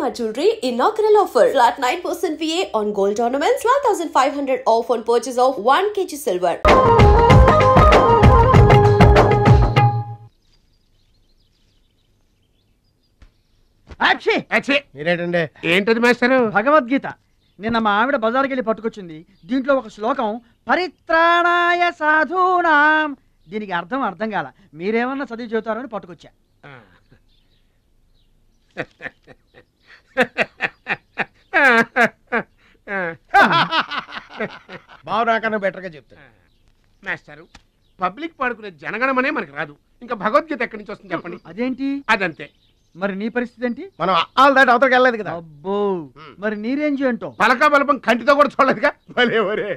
Shalimar Jewelry inaugural offer. Flat 9% VA on gold ornaments, 12,500 off on purchase of 1 kg silver. ఏంటది master? Bhagavad Gita. నిన్న మా ఆవిడ బజార్కి వెళ్ళి పట్టుకొచ్చింది. దీంట్లో ఒక శ్లోకం పరిత్రాణాయ సాధూనాం, దీనికి అర్థం కాల. మీరేమన్నా చదివి చెబుతారని పట్టుకొచ్చా. బావు నాకన్నా బెటర్ గా చెప్తా. మాస్టారు, పబ్లిక్ పాడుకునే జనగణమనే మనకు రాదు, ఇంకా భగవద్గీత ఎక్కడి నుంచి వస్తుంది చెప్పండి. అదేంటి? అదంతే. మరి నీ పరిస్థితి ఏంటి? మనం ఆల్ దాటి అవతలకి వెళ్ళలేదు కదా. అబ్బో, మరి నీ రేంజ్ ఏంటో? పలకా బలపం కంటితో కూడా చూడలేదుగా. భలే ఒరే.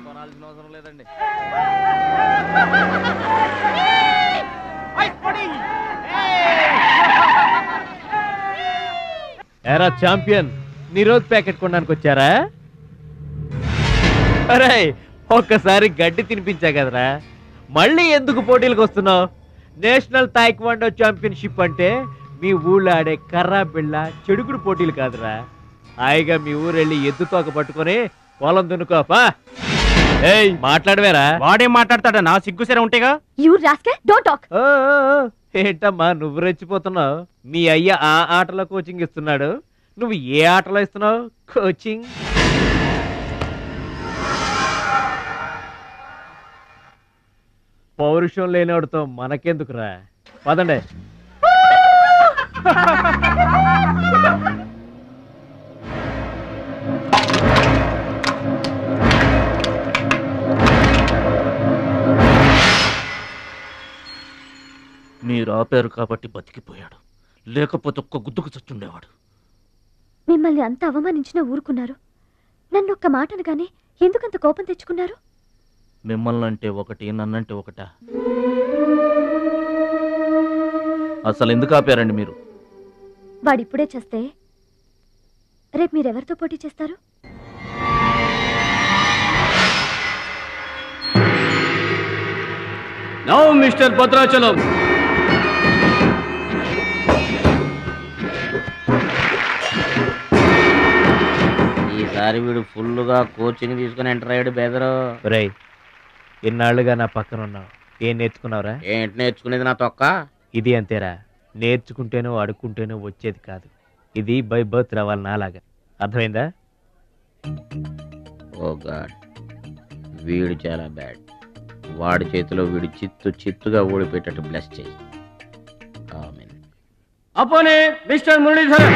కొనాల్సిన అవసరం లేదండి. ఎరా ఛాంపియన్, నిరోధ్ ప్యాకెట్ కొనడానికి వచ్చారా? అరే, ఒక్కసారి గడ్డి తినిపించా కదరా, మళ్ళీ ఎందుకు పోటీలకు వస్తున్నావు? నేషనల్ తాయిక్వాండో ఛాంపియన్షిప్ అంటే మీ ఊళ్ళో ఆడే కర్రా బిళ్ళ చెడుగుడు పోటీలు కాదురా. హాయిగా మీ ఊరెళ్ళి ఎద్దు తోక పట్టుకొని పొలం దున్నుకోపా. ఏయ్, మాట్లాడవేరా? వాడేం మాట్లాడతాడా? నా సిగ్గుసెర ఉంటేగా. ఏంటమ్మా నువ్వు రెచ్చిపోతున్నావు? మీ అయ్య ఆ ఆటలో కోచింగ్ ఇస్తున్నాడు, నువ్వు ఏ ఆటలో ఇస్తున్నావు కోచింగ్? పౌరుషం లేనివాడితో మనకెందుకురా, పదండి. మీరు ఆపారు కాబట్టి బతికిపోయాడు, లేకపోతే ఒక్క గుద్దుకు చచ్చుండేవాడు. మిమ్మల్ని అంత అవమానించినా ఊరుకున్నారు. నన్ను ఒక్క మాట అనగానే ఎందుకంత కోపం తెచ్చుకున్నారు? మిమ్మల్ని అంటే ఒకటి, నన్నంటే ఒకటా? అసలు ఎందుకు ఆపారండి మీరు? వాడిప్పుడే చేస్తే రేపు మీరెవరితో పోటీ చేస్తారు? నౌ మిస్టర్ భద్రాచలం, ఈసారి వీడు ఫుల్గా కోచింగ్ తీసుకుని ఎంటర్ అయ్యాడు. బెదరు రై, ఎన్నాళ్ళుగా నా పక్కన ఉన్నావు, ఏం నేర్చుకున్నావురా? ఏంటి నేర్చుకునేది నా తొక్క? ఇది అంతేరా, నేర్చుకుంటేనో అడుక్కుంటేనో వచ్చేది కాదు, ఇది బై బర్త్ రావాలి నాలాగా. అర్థమైందా? ఓ గాడ్, వీడు చాలా బ్యాడ్. వాడి చేతిలో వీడు చిత్తుగా ఓడిపోయేటట్టు బ్లెస్ చేయి. ఆమేన్. అపోనే mister Muralidhar,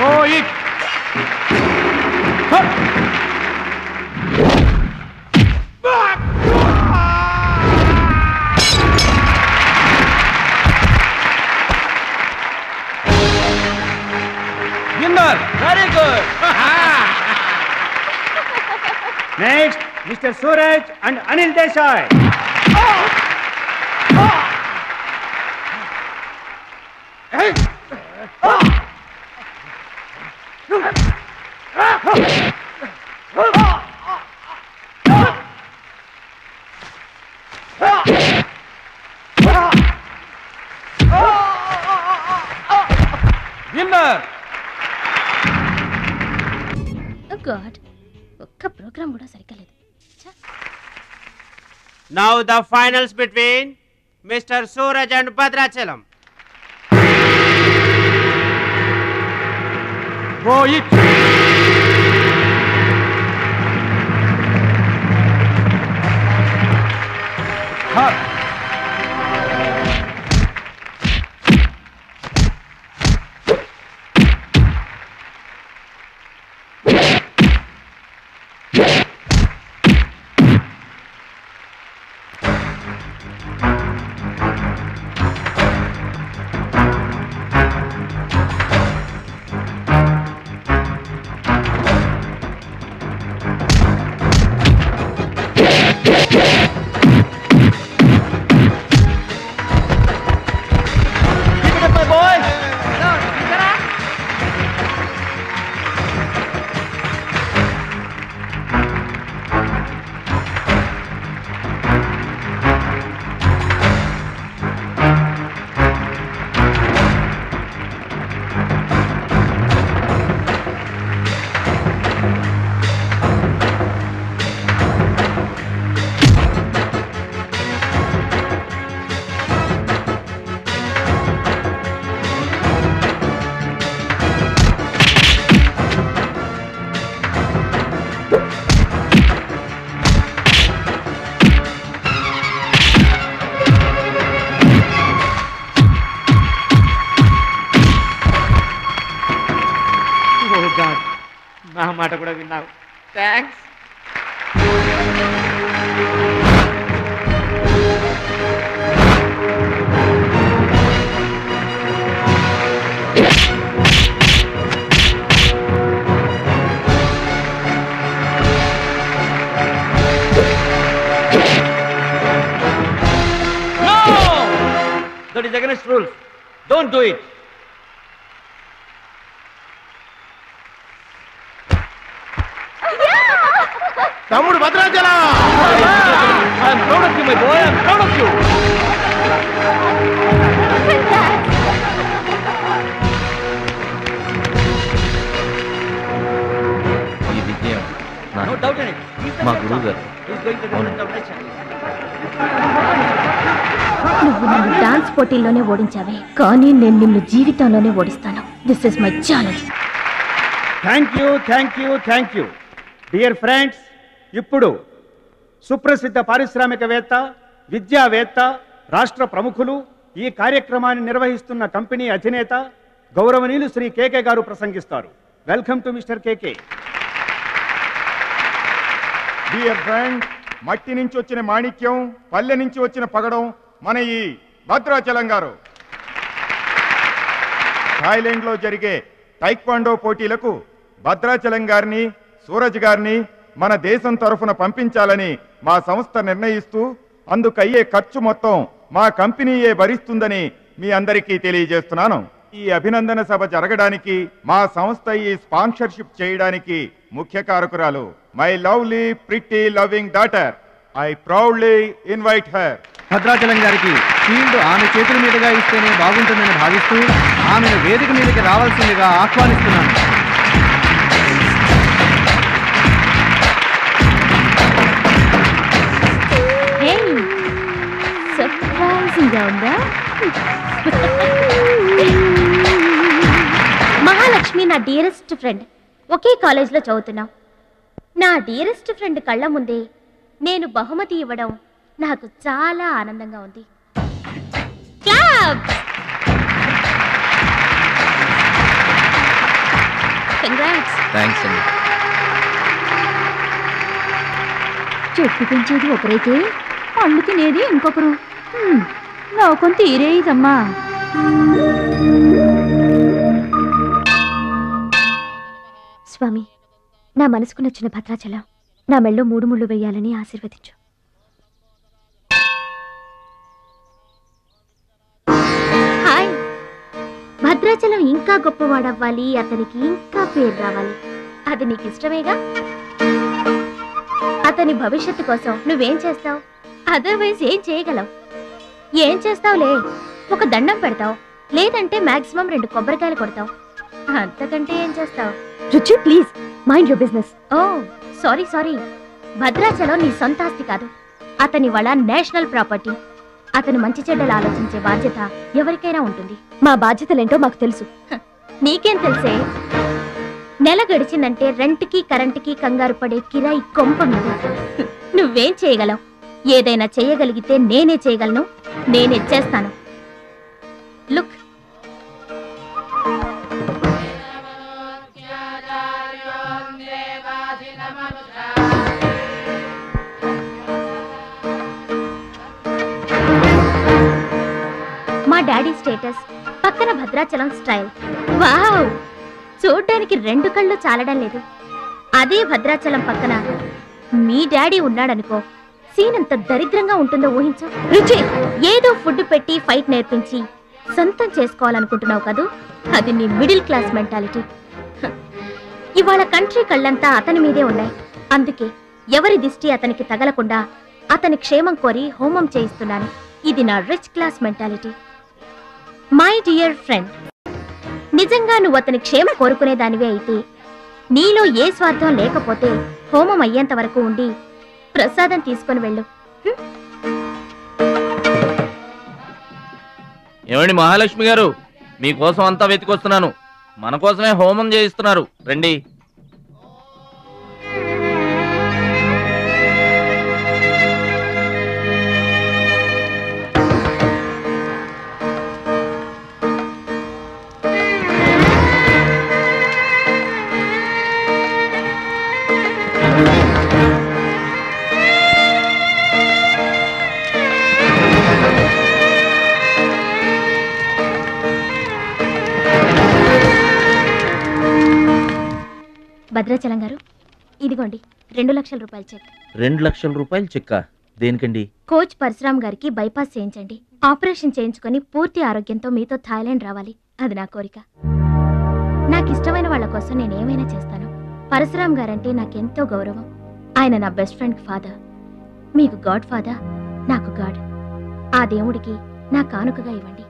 Rohit winner. Very good. Next mister Suraj and Anil Desai. Winner. God, ఒక్క ప్రోగ్రామ్ కూడా సరిగ్గా లేదు. Now the finals between Mr. Suraj and Bhadrachalam. Rohit నా మాట కూడా విన్నావు. Thanks. That is against rules. Don't do it. తమ్ముడు Bhadrachalam. I am proud of you, my boy. I am proud of you. ఈ విజయం No doubt in it. He's the మా best గురువు one. గారు. He's going to represent our nation. నువ్వు నన్ను dance పోటీల్లోనే ఓడించావే, కానీ నేను నిన్ను జీవితంలోనే ఓడిస్తాను. This is my challenge. Thank you dear friends. ఇప్పుడు సుప్రసిద్ధ పారిశ్రామికవేత్త, విద్యావేత్త, రాష్ట్ర ప్రముఖులు, ఈ కార్యక్రమాన్ని నిర్వహిస్తున్న కంపెనీ అధినేత గౌరవనీయులు శ్రీ కేకే గారు ప్రసంగిస్తారు. Welcome to mister KK. Dear friend, మట్టి నుంచి వచ్చిన మాణిక్యం, పల్లె నుంచి వచ్చిన పగడం మన ఈ భద్రాచలం గారు. థాయిలాండ్లో జరిగే టైక్వాండో పోటీలకు భద్రాచలం గారిని, సూరజ్ గారిని మన దేశం తరఫున పంపించాలని మా సంస్థ నిర్ణయిస్తూ అందుకయ్యే ఖర్చు మొత్తం మా కంపెనీయే భరిస్తుందని మీ అందరికీ తెలియజేస్తున్నాను. ఈ అభినందన సభ జరగడానికి మా సంస్థ ఈ స్పాన్సర్షిప్ చేయడానికి ముఖ్య కారకురాలు my lovely pretty loving daughter. I proudly invite her. Bhadrachalam గారికి ఫీల్డ్ ఆమె చేతుల మీదుగా ఇస్తేనే బాగుంటుందని భావిస్తూ ఆమెను వేదిక మీదకి రావాల్సిందిగా ఆహ్వానిస్తున్నాను. సర్ప్రైజింగ్ గా ఉందా? మహాలక్ష్మి నా డియరెస్ట్ ఫ్రెండ్. ఒకే కాలేజ్లో చదువుతున్నాం. నా డియరెస్ట్ ఫ్రెండ్ కళ్ళ ముందే నేను బహుమతి ఇవ్వడం నాకు చాలా ఆనందంగా ఉంది. క్లాప్స్. కంగ్రాట్స్. థ్యాంక్స్ అండి. చెట్టు పెంచేది ఒకరైతే పళ్ళు తినేది ఇంకొకరు. లోకం తీరేదమ్మా. స్వామి, నా మనసుకు నచ్చిన భద్రాచలం నా మెళ్ళో 3 ముళ్ళు వేయాలని ఆశీర్వదించు. హాయ్. భద్రాచలం ఇంకా గొప్పవాడవ్వాలి, అతనికి ఇంకా పేరు రావాలి. అది నీకు ఇష్టమేగా? అతని భవిష్యత్తు కోసం నువ్వేం చేస్తావు? అదర్వైజ్ ఏం చేయగలవు? ఏం చేస్తావులే, ఒక దండం పెడతావు, లేదంటే మాక్సిమం 2 కొబ్బరికాయలు కొడతావు. అంతకంటే ఏం చేస్తావు? Ruchi, please mind your business. Oh sorry. Bhadrachalam నీ సొంత ఆస్తి కాదు, అతని వాళ్ళ నేషనల్ ప్రాపర్టీ. అతను మంచి చెడ్డలు ఆలోచించే బాధ్యత ఎవరికైనా ఉంటుంది. మా బాధ్యతలేంటో మాకు తెలుసు. నీకేం తెలుసే? నెల గడిచిందంటే రెంట్కి కరెంటుకి కంగారు పడే కిరాయి కొంప మీద. నువ్వేం చేయగలవు? ఏదైనా చేయగలిగితే నేనే చేయగలను, నేనే చేస్తాను. లుక్. మా డాడీ స్టేటస్, పక్కన భద్రాచలం స్టైల్. వావ్, చూడ్డానికి 2 కళ్ళు చాలడం లేదు. అదే భద్రాచలం పక్కన మీ డాడీ ఉన్నాడనుకో, సీన్ ఎంత దరిద్రంగా ఉంటుందో ఊహించు. రుచి, ఏదో ఫుడ్ పెట్టి ఫైట్ నేర్పించి సొంతం చేసుకోవాలనుకుంటున్నావు కదూ, అది నీ మిడిల్ క్లాస్ మెంటాలిటీ. ఇవాళ కంట్రీ కళ్ళంతా అతని మీదే ఉన్నాయి. అందుకే ఎవరి దిష్టి అతనికి తగలకుండా అతని క్షేమం కోరి హోమం చేయిస్తున్నాను. ఇది నా rich class mentality. My dear friend, నిజంగా నువ్వు అతని క్షేమ కోరుకునే దానివే అయితే, నీలో ఏ స్వార్థం లేకపోతే హోమం అయ్యేంత వరకు ఉండి ప్రసాదం తీసుకొని వెళ్ళు. ఏమండి మహాలక్ష్మి గారు, మీకోసం అంతా వెతికొస్తున్నాను. మన కోసమే హోమం చేయిస్తున్నారు, రండి. భద్రాచలం గారు, ఇదిగోండి 2 లక్షల రూపాయల చెక్. 2 లక్షల రూపాయలు చెక్క దేనికండి? కోచ్ పరశురామ్ గారికి బైపాస్ చేయించండి. ఆపరేషన్ చేయించుకొని పూర్తి ఆరోగ్యంతో మీతో థాయిలాండ్ రావాలి. అది నా కోరిక. నాకు ఇష్టమైన వాళ్ళ కోసం నేనేమైనా చేస్తాను. పరశురామ్ గారంటే నాకెంతో గౌరవం. ఆయన నా బెస్ట్ ఫ్రెండ్ ఫాదర్. మీకు గాడ్ ఫాదర్, నాకు గాడ్. ఆ దేవుడికి నా కానుకగా ఇవ్వండి.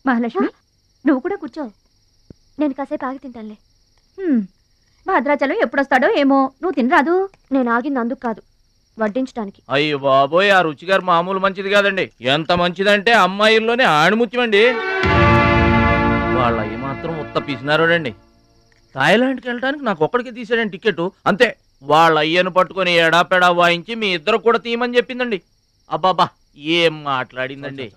మహాలక్ష్మి, నువ్వు కూడా కూర్చో. నేను కాసేపు ఆగి తింటానులే. భద్రాచలం ఎప్పుడొస్తాడో ఏమో. నువ్వు తినరాదు? నేను ఆగింది అందుకు కాదు, వడ్డించడానికి. అయ్యో బాబోయ్, ఆ రుచి గారు మామూలు మంచిది కాదండి. ఎంత మంచిదంటే అమ్మాయిల్లోనే ఆణిముత్యమండి. వాళ్ళ అయ్యి మాత్రం ఉత్త పిసినారోడండి. థాయిలాండ్కి వెళ్ళడానికి నాకు ఒక్కడికి తీసాడండి టికెట్, అంతే. వాళ్ళ అయ్యను పట్టుకొని ఎడాపెడా వాయించి మీ ఇద్దరు కూడా తీయమని చెప్పిందండి. అబ్బాబా ఏం మాట్లాడిందండి.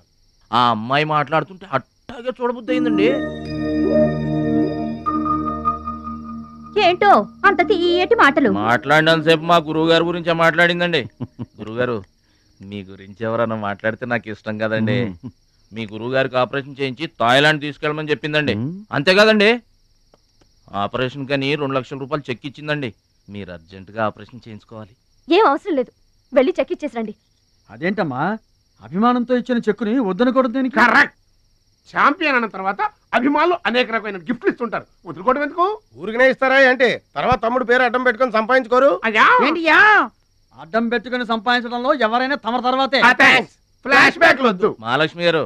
ఆ అమ్మాయి మాట్లాడుతుంటే అట్టాగే చూడబుద్ధి అయిందండి. ఏంటో అంత తీయటి మాటలు మాట్లాడినంతసేపు మా గురువు గారి గురించే మాట్లాడిందండి. గురుగారు, మీ గురించి ఎవరన్నా మాట్లాడితే నాకు ఇష్టం కదండి. మీ గురువు గారికి ఆపరేషన్ చేయించి థాయిలాండ్ తీసుకెళ్ళమని చెప్పిందండి. అంతేకాదండి, ఆపరేషన్ కని 2 లక్షల రూపాయలు చెక్ ఇచ్చిందండి. మీరు అర్జెంటుగా ఆపరేషన్ చేయించుకోవాలి. ఏం అవసరం లేదు, వెళ్ళి చెక్ ఇచ్చేసరండి. అదేంటమ్మా, అభిమానంతో ఇచ్చిన చెక్కుని వద్దనకూడదు దేనికి? కరెక్ట్. ఛాంపియన్ అన్న తర్వాత అభిమానులు అనేక రకమైన గిఫ్ట్లు ఇస్తుంటారు. వదులుకోవడం ఎందుకు? ఊరికనే ఇస్తారా అంటే తర్వాత తమ్ముడు పేరు అడ్డం పెట్టుకొని సంపాదించుకోరు. అడ్డం పెట్టుకుని సంపాదించడంలో ఎవరైనా తమ తర్వాతే. ఫ్లాష్ బ్యాక్ వద్దు. మహాలక్ష్మి గారు,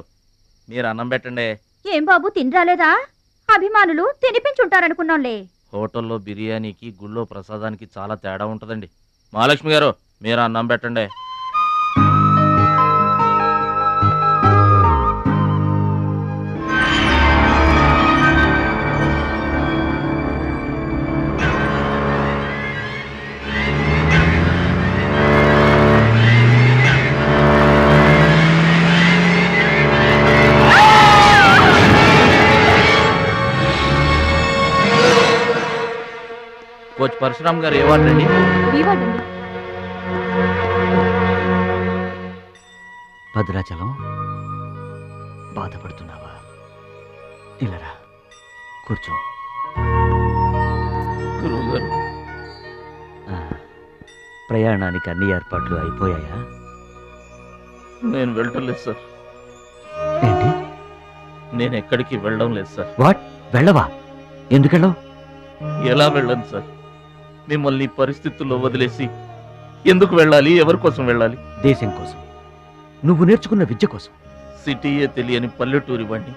మీరు అన్నం పెట్టండి. ఏం బాబు, తినరాలేదా? అభిమానులు తినిపించుంటారనుకున్నాంలే. హోటల్లో బిర్యానీకి గుళ్ళో ప్రసాదానికి చాలా తేడా ఉంటుందండి. మహాలక్ష్మి గారు, మీరు అన్నం పెట్టండి. కోచ్ పరశురామ్ గారు ఏ వార్డు అండి? భద్రాచలం, బాధపడుతున్నావా? ఇలారా కూర్చో. గురువు గారు, ప్రయాణానికి అన్ని ఏర్పాట్లు అయిపోయాయా? నేను వెళ్ళటం లేదు సార్. ఏంటి? నేను ఎక్కడికి వెళ్ళడం లేదు సార్. వాట్? వెళ్ళవా? ఎందుకెళ్ళవు? ఎలా వెళ్ళను సార్? మిమ్మల్ని పరిస్థితుల్లో వదిలేసి ఎందుకు వెళ్ళాలి? ఎవరి కోసం వెళ్ళాలి? దేశం కోసం, నువ్వు నేర్చుకున్న విద్య కోసం. సిటీయే తెలియని పల్లెటూరి వాణ్ణి.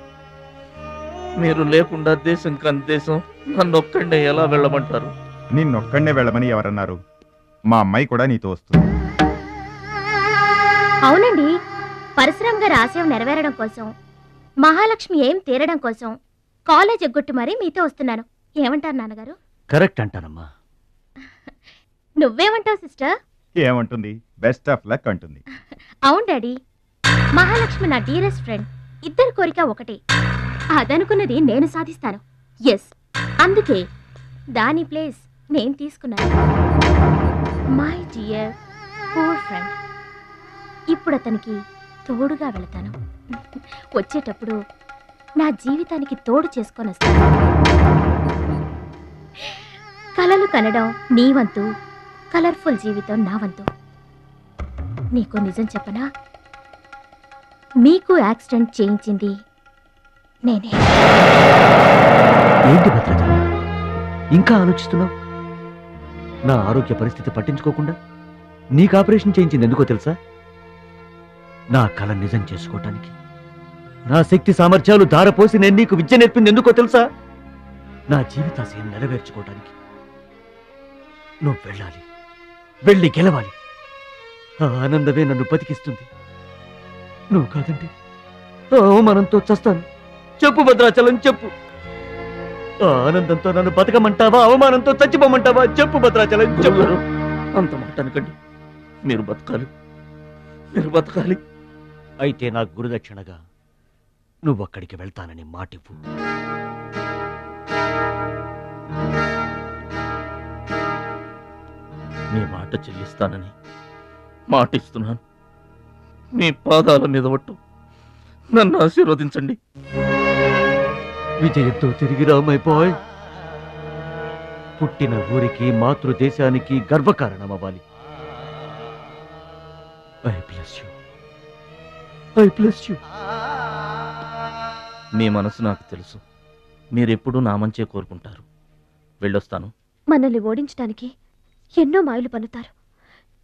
మీరు లేకుండా దేశం కాని దేశం నన్నొక్కడే ఎలా వెళ్ళమంటారు? నిన్నొక్కడే వెళ్ళమని ఎవరన్నారు? మా అమ్మాయి కూడా నీతో వస్తుంది. అవునండి, పరశురామ్ గారి ఆశయం నెరవేరడం కోసం, మహాలక్ష్మి ఏం తీరడం కోసం కాలేజ్ ఎగ్గొట్టి మరీ మీతో వస్తున్నాను. ఏమంటారు నాన్నగారు? కరెక్ట్ అంటానమ్మా. నువ్వేమంటావు సిస్టర్? ఏమంటుంది? బెస్ట్ ఆఫ్ లక్ అంటుంది. అవును డాడీ, మహాలక్ష్మి నా డీరెస్ట్ ఫ్రెండ్. ఇద్దరి కోరిక ఒకటే, అదనుకున్నది నేను సాధిస్తాను. ఎస్, అందుకే దాని ప్లేస్ నేను తీసుకున్నాను. My dear poor friend. ఇప్పుడు అతనికి తోడుగా వెళతాను. వచ్చేటప్పుడు నా జీవితానికి తోడు చేసుకొని వస్తాను. కలలు కనడం నీ వంతు, కలర్ఫుల్ జీవితం నా వంతు. నీకు నిజం చెప్పనా? మీకు యాక్సిడెంట్ చేయించింది నేనే. ఏంటి భద్రాచలం, ఇంకా ఆలోచిస్తున్నావు? నా ఆరోగ్య పరిస్థితి పట్టించుకోకుండా నీకు ఆపరేషన్ చేయించింది ఎందుకో తెలుసా? నా కళ నిజం చేసుకోవటానికి. నా శక్తి సామర్థ్యాలు ధారపోసి నేను నీకు విద్య నేర్పింది ఎందుకో తెలుసా? నా జీవితాశయం నెరవేర్చుకోవటానికి. నువ్వు వెళ్ళాలి, వెళ్ళి గెలవాలి. ఆ ఆనందమే నన్ను బతికిస్తుంది. నువ్వు కాదండి, అవమానంతో చస్తాను. చెప్పు భద్రాచలం, చెప్పు. ఆ ఆనందంతో నన్ను బతకమంటావా, అవమానంతో చచ్చిపోమంటావా? చెప్పు భద్రాచలం, చెప్పు. అంత మాట అనకండి. మీరు బతకాలి, మీరు బతకాలి. అయితే నా గురుదక్షిణగా నువ్వు అక్కడికి వెళ్తానని మాటివ్వు. మీ మాట చెల్లిస్తానని మాటిస్తున్నాను. మీ పాదాల మీద ఒట్టు. నన్ను ఆశీర్వదించండి. విజయంతో తిరిగి రా మై బాయ్. పుట్టిన ఊరికి మాతృదేశానికి గర్వకారణమవ్వాలి. I bless you. I bless you. మీ మనసు నాకు తెలుసు. మీరెప్పుడూ నా మంచే కోరుకుంటారు. వెళ్ళొస్తాను. మనల్ని ఓడించడానికి ఎన్నో మాయలు పన్నుతారు.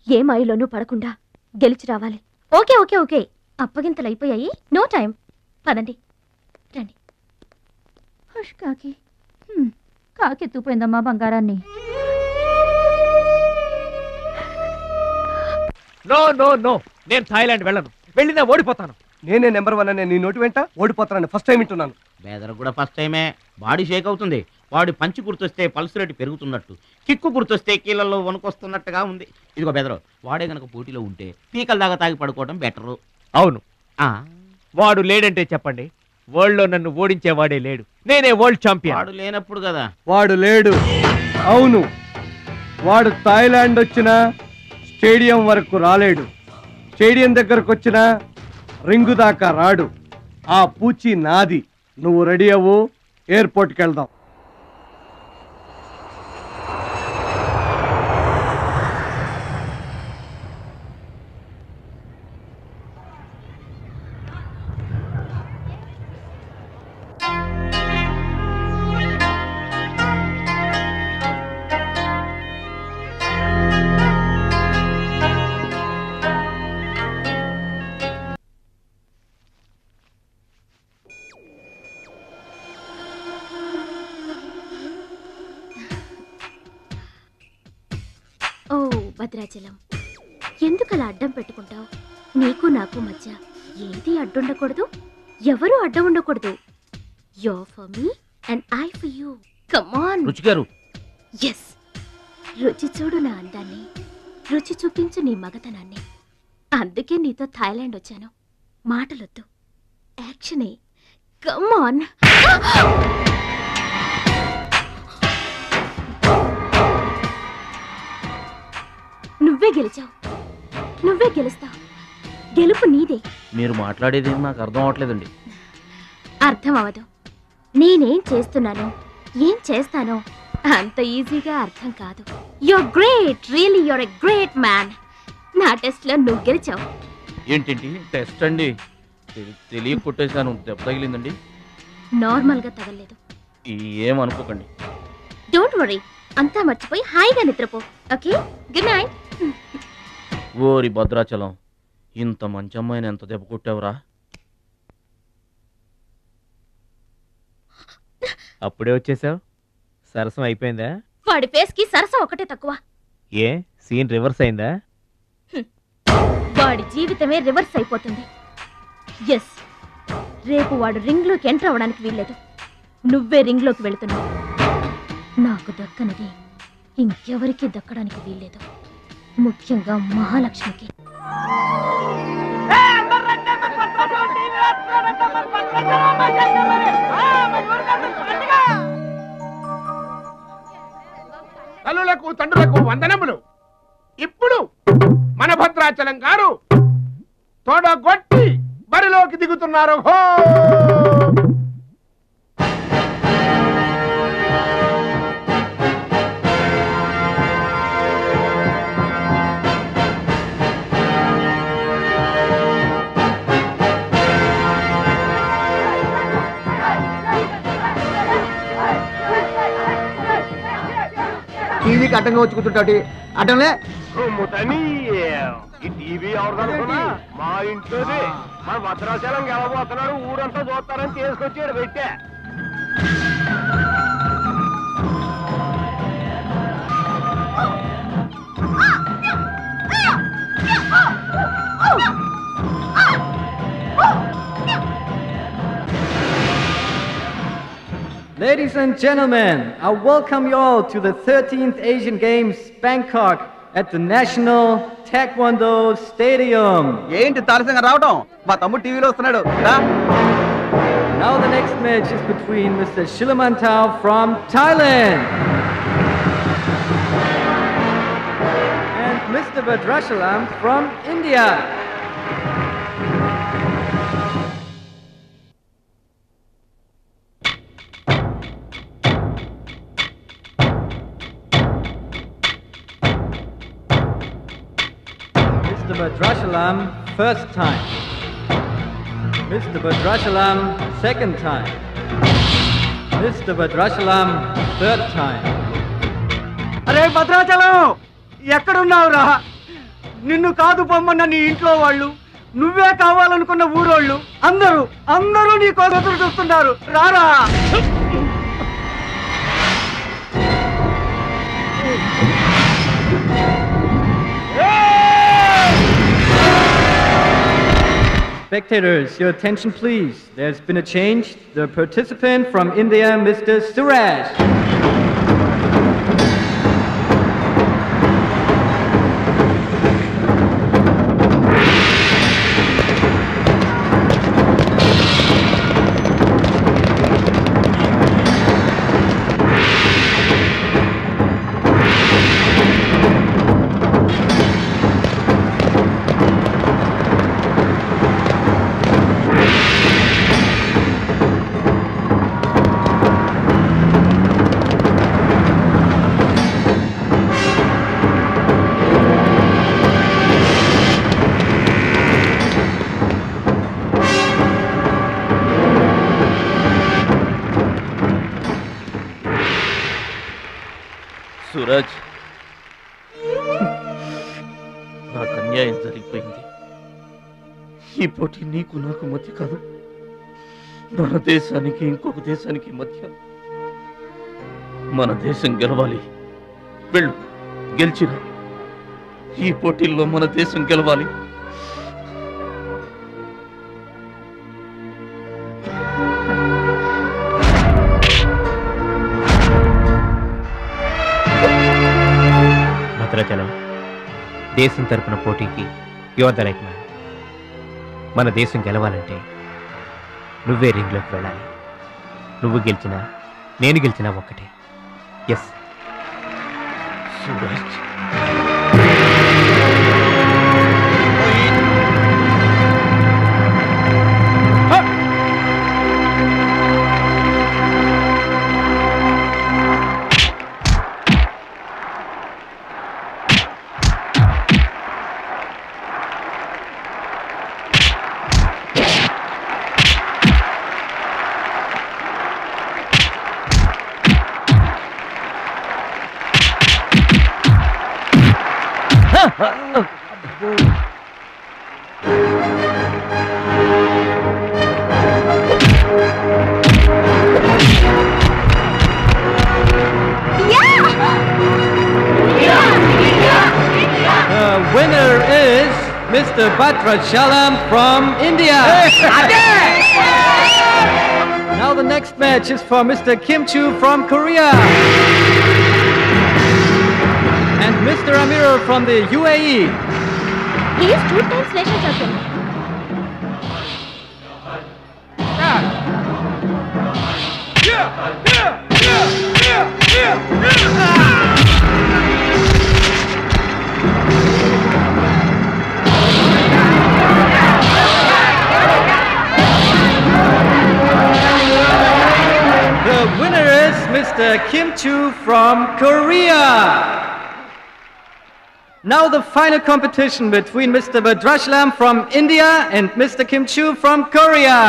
ఏ మాయలోనూ పడకుండా గెలిచి రావాలి. ఓకే ఓకే ఓకే, అప్పగింతలు అయిపోయాయి. No time. పదండి, రండి. హష్ కాకి. కాకెత్తుపోయిందమ్మా బంగారాన్ని. నో నో నో, నేను థాయిలాండ్ వెళ్ళను. వెళ్ళినా ఓడిపోతాను. నేనే నెంబర్ 1 అని నీ నోటి వెంట ఓడిపోతానని ఫస్ట్ టైం వింటున్నాను. బేదర్ కూడా ఫస్ట్ టైమే. బాడీ షేక్ అవుతుంది. వాడి పంచి గుర్తొస్తే పల్స్ రేటు పెరుగుతున్నట్టు, కిక్కు గుర్తొస్తే కీళ్ళల్లో వణుకొస్తున్నట్టుగా ఉంది. ఇదిగో బెదరు, వాడే గనక పోటీలో ఉంటే పీకల దాకా తాగి పడుకోవడం బెటరు. అవును, వాడు లేడంటే చెప్పండి. వరల్డ్ లో నన్ను ఓడించేవాడే లేడు. నేనే వరల్డ్ ఛాంపియన్. వాడు లేనప్పుడు కదా. వాడు లేడు. అవును, వాడు థాయిలాండ్ వచ్చినా స్టేడియం వరకు రాలేడు. స్టేడియం దగ్గరకు వచ్చినా రింగు దాకా రాడు. ఆ పూచి నాది. నువ్వు రెడీ అవ్వు, ఎయిర్పోర్ట్కి వెళ్దాం. ఓ భద్రాచలం, ఎందుకలా అడ్డం పెట్టుకుంటావు? నీకు నాకు మధ్య ఏది అడ్డుండకూడదు, ఎవరు అడ్డం ఉండకూడదు. You for me and I for you. Come on. రుచి గారు. ఎస్, రుచి చూడు నా అందాన్ని, రుచి చూపించు నీ మగతనాన్ని. అందుకే నీతో థాయిలాండ్ వచ్చాను. మాటలొద్దు, యాక్షనే. Come on. నువ్వే గెలిచావు, నువ్వే గెలుస్తావు. గెలుపు నీదే. మీరు మాట్లాడేది నాకు అర్థం అవట్లేదండి. అర్థం అవదు. నేనేం చేస్తున్నానో, ఏం చేస్తానో అంత ఈజీగా అర్థం కాదు. You're great, really you're a great man. నా టెస్ట్ లో నువ్వు గెలిచావు. ఏంటండి టెస్ట్ అండి? తెలియ కొట్టేశాను. దెబ్బ తగిలిందండి. నార్మల్ గా తగలేదు. ఏమనుకోకండి. డోంట్ వరీ, అంతా మర్చిపోయి హాయిగా నిద్రపో. Okay, good night. ఓరి భద్రాచలం, ఇంత మంచి అమ్మాయిని ఎంత దెబ్బ కొట్టావురా? అప్పుడే వచ్చేసావు. సరసం అయిపోయిందా? వాడి ఫేస్ కి సరసం ఒకటే తక్కువ. ఏ సీన్ రివర్స్ అయిందా? వాడి జీవితమే రివర్స్ అయిపోతుంది. ఎస్, రేపు వాడు రింగ్ లోకి ఎంటర్ అవ్వడానికి వీల్లేదు. నువ్వే రింగ్ లోకి వెళుతున్నావు. నాకు దక్కనిది ఇంకెవరికి దక్కడానికి వీల్లేదు, ముఖ్యంగా మహాలక్ష్మికి. తల్లులకు తండ్రులకు వందనములు. ఇప్పుడు మన భద్రాచలం గారు తోడగొట్టి బరిలోకి దిగుతున్నారు. హో! టీవీకి అడ్డంగా వచ్చి కూర్చుంటాడు. అడ్డంలే ఈ టీవీ ఎవరిదనుకున్నా మా ఇంట్లోది. మన భద్రాచలం గెలబోతున్నాడు, ఊరంతా చూస్తారని తీసుకొచ్చాడు పెట్టే. Ladies and gentlemen, I welcome you all to the 13th Asian Games, Bangkok, at the National Taekwondo Stadium. ఏంటి తారసంగా రావడం? మా తమ్ముడు టీవీలో వస్తున్నాడు. Now the next match is between Mr. Shilamantau from Thailand and Mr. Vadrachalam from India. Mr. Badrashalam, first time. Mr. Badrashalam, second time. Mr. Badrashalam, third time. అరే భద్రాచలం, ఎక్కడున్నావురా? నిన్ను కాదు పొమ్మన్న నీ ఇంట్లో వాళ్ళు, నువ్వే కావాలనుకున్న ఊరోళ్ళు అందరూ నీ కోసం చూస్తున్నారు. రారా. Spectators, your attention please. There's been a change. The participant from India, Mr. Suraj. Suraj, నాకు అన్యాయం జరిగిపోయింది. ఈ పోటీ నీకు నాకు మధ్య కాదు, మన దేశానికి ఇంకొక దేశానికి మధ్య. మన దేశం గెలవాలి. వెళ్ళు, గెలిచిరా. ఈ పోటీల్లో మన దేశం గెలవాలి. భద్రాచలం, దేశం తరపున పోటీకి యువర్ ద రైట్ మ్యాన్. మన దేశం గెలవాలంటే నువ్వే రింగ్లోకి వెళ్ళాలి. నువ్వు గెలిచినా నేను గెలిచినా ఒక్కటే. Yes Suraj. Winner is Mr. Badrashalam from India. Now the next match is for Mr. Kim Chu from Korea. And Mr. Amir from the UAE. He is 2 times national champion. The winner is Mr. Kim Chu from Korea. Now the final competition between Mr. Badrashalam from India and Mr. Kim Chu from Korea.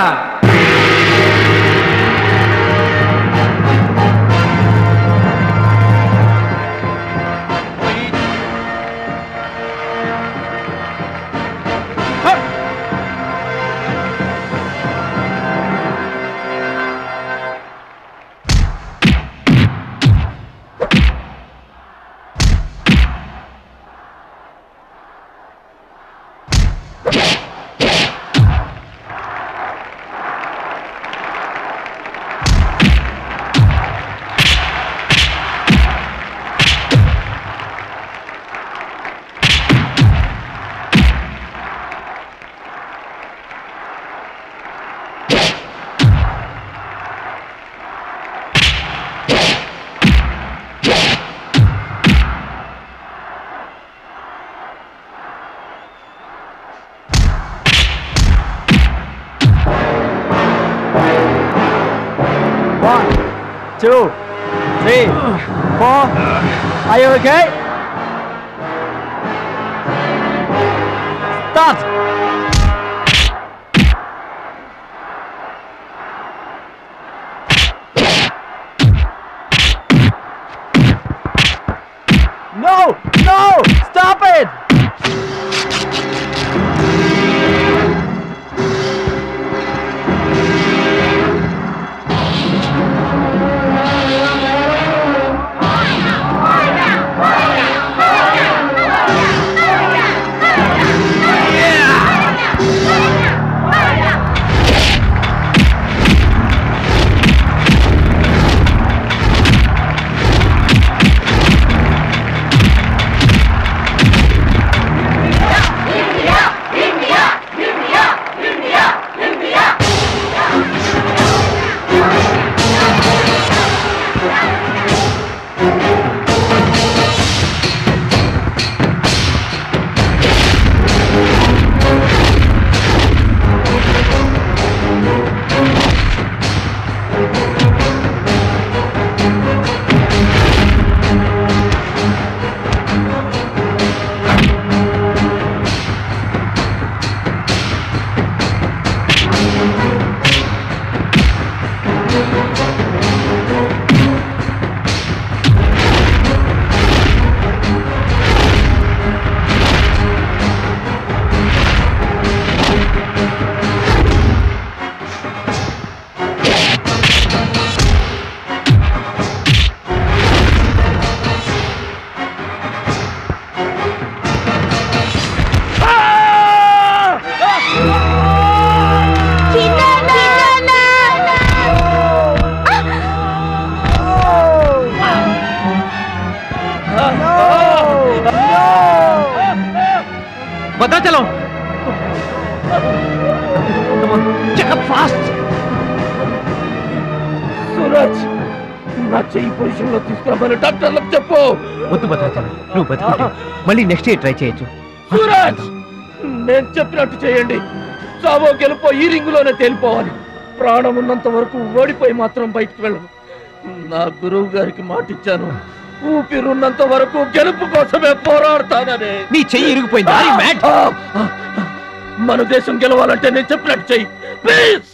Two, three, four. Are you okay? Bhadrachalam fast. Suraj నా చెయ్యి position లో తీసుకురామని డాక్టర్లకు చెప్పు. వద్దు భద్రాచలం, నువ్వు బతుకు. మళ్ళీ next year try చేయొచ్చు. సూరజ్ నేను చెప్పినట్టు చేయండి. చావో గెలుపో ఈ రింగులోనే తేలిపోవాలి. ప్రాణం ఉన్నంత వరకు ఓడిపోయి మాత్రం బయటకు వెళ్ళను. నా గురువు గారికి మాటిచ్చాను, ఊపిరున్నంత వరకు గెలుపు కోసమే పోరాడతానని. నీ చెయ్యి ఇరిగిపోయింది. మన దేశం గెలవాలంటే నేను చెప్పినట్టు చెయ్యి ప్లీజ్.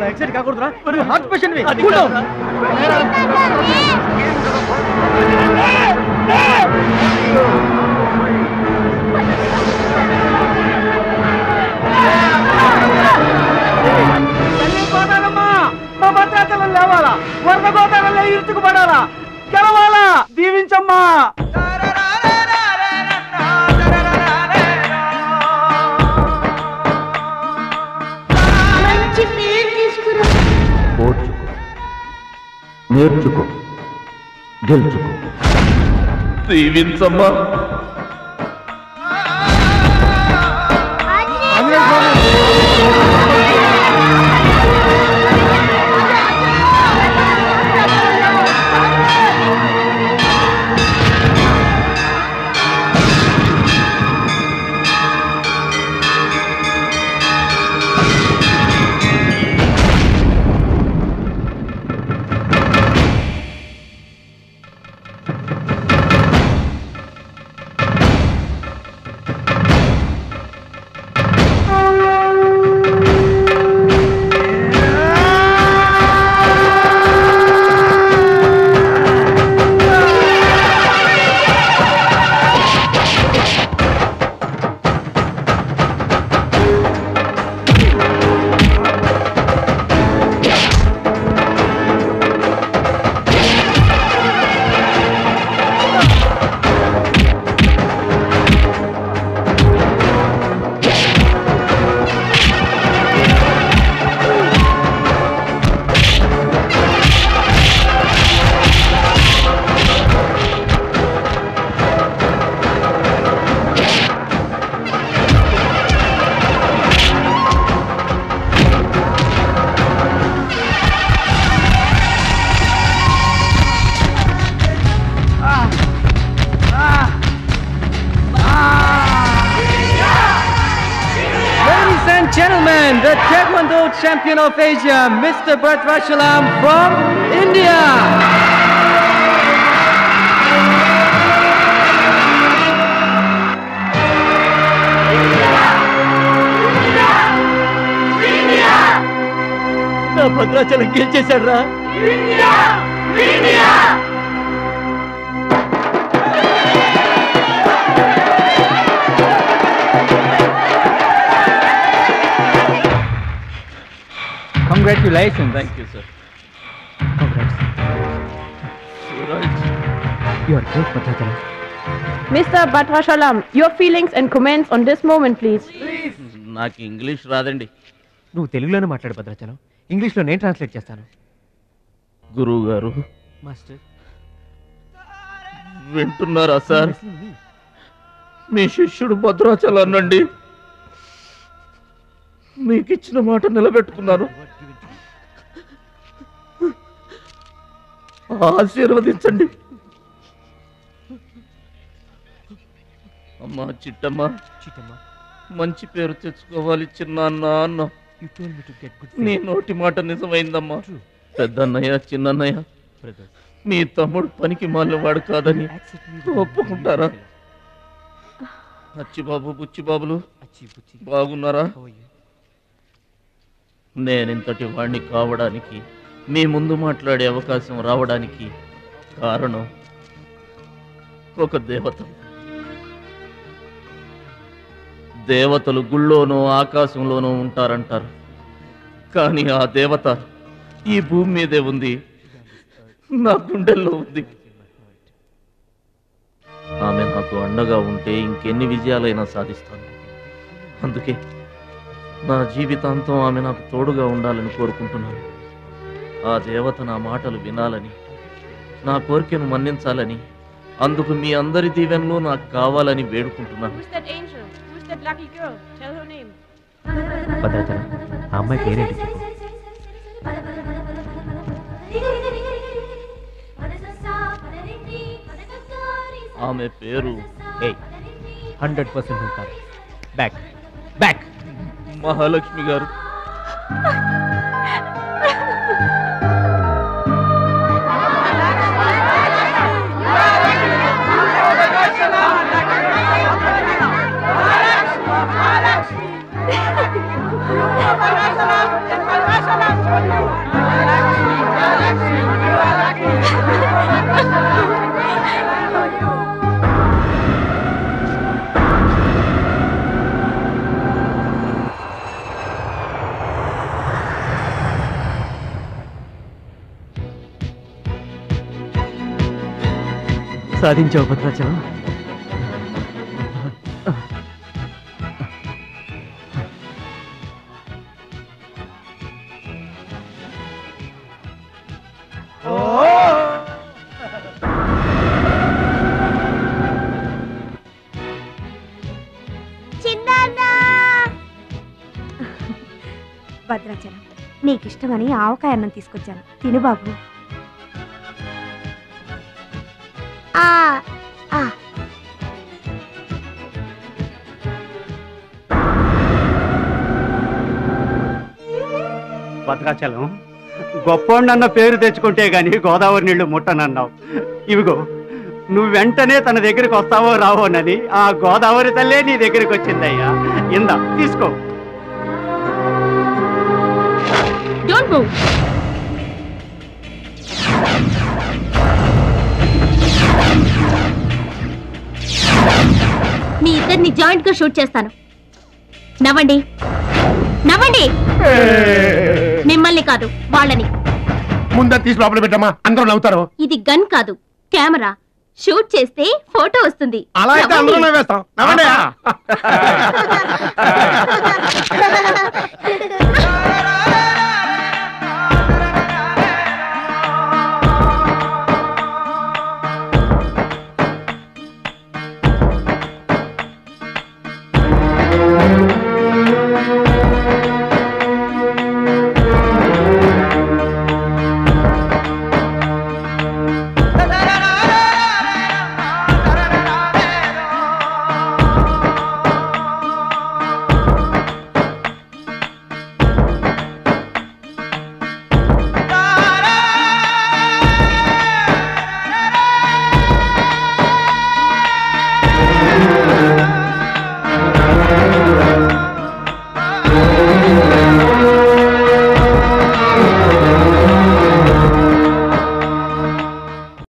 ఎక్సైట్ కాకూడదురా, హార్ట్ పేషెంట్. మా భద్రాచలం లేవాలా, వరద గోదావరిలో ఇరుచుకుపడాలా, గెలవాలా, దీవించమ్మా. నేర్చుకో, గెలుచుకో, దీవించమ్మా. Gentlemen, the Taekwondo champion of Asia, Mr. Bhadrachalam from India. నా భద్రాచలం గెలిచేశాడు రా. Congratulations. Thank you, sir. Congrats. Suraj. You are great, Bhadrachalam. Mr. Bhadrachalam, your feelings and comments on this moment, please. నాకు English రాదండి. నువ్వు తెలుగులోనే మాట్లాడు భద్రాచలం, ఇంగ్లీష్లో నేను translate చేస్తాను. గురువు గారు మాస్టర్ వింటున్నారా సార్? మీ శిష్యుడు భద్రాచలాన్నండి. మీకు ఇచ్చిన మాట నిలబెట్టుకున్నాను. ఆశీర్వదించండి. అమ్మా చిట్టమ్మ, మంచి పేరు తెచ్చుకోవాలి చిన్నాన్న అన్న. నీ నోటి మాట నిజమైందమ్మా. పెద్దన్నయ్య, చిన్నన్నయ్య, మీ తమ్ముడు పనికి మాలినవాడు కాదని ఒప్పుకుంటారా? అచ్చిబాబు, బుచ్చిబాబులు బాగున్నారా? నేనింతటి వాణ్ణి కావడానికి, మీ ముందు మాట్లాడే అవకాశం రావడానికి కారణం ఒక దేవత. దేవతలు గుళ్ళోనో ఆకాశంలోనూ ఉంటారంటారు, కానీ ఆ దేవత ఈ భూమి మీదే ఉంది, నా గుండెల్లో ఉంది. ఆమె నాకు అండగా ఉంటే ఇంకెన్ని విజయాలైనా సాధిస్తాను. అందుకే నా జీవితాంతం ఆమె నాకు తోడుగా ఉండాలని కోరుకుంటున్నాను. ఆ దేవత నా మాటలు వినాలని, నా కోరికను మన్నించాలని, అందుకు మీ అందరి దీవెనలు నాకు కావాలని వేడుకుంటున్నాను. భద్రాచలం, ఆ అమ్మాయి పేరేంటి? ఆమె పేరు 100% ఉంటారు. బ్యాక్ బ్యాక్ మహాలక్ష్మి గారు. సాధించావు భద్రాచలం. భద్రాచలం, నీకిష్టమని ఆవకాయ అన్నం తీసుకొచ్చాను, తిను బాబు. భద్రాచలం, గొప్పోండన్న పేరు తెచ్చుకుంటే గాని గోదావరి నీళ్లు ముట్టనన్నావు. ఇవిగో, నువ్వు వెంటనే తన దగ్గరికి వస్తావో రావోనని ఆ గోదావరి తల్లే నీ దగ్గరికి వచ్చిందయ్యా. ఇందా తీసుకో. Don't move. మీ ఇద్దరిని జాయింట్ గా షూట్ చేస్తాను. నవ్వండి, నవ్వండి. మిమ్మల్ని కాదు, వాళ్ళని. ముందా తీసి లోపల పెట్టమ్మా, అందరూ నవ్వుతారు. ఇది గన్ కాదు, కెమెరా. షూట్ చేస్తే ఫోటో వస్తుంది. అలా అయితే అందరూ నవ్వేస్తాం. నవ్వండి.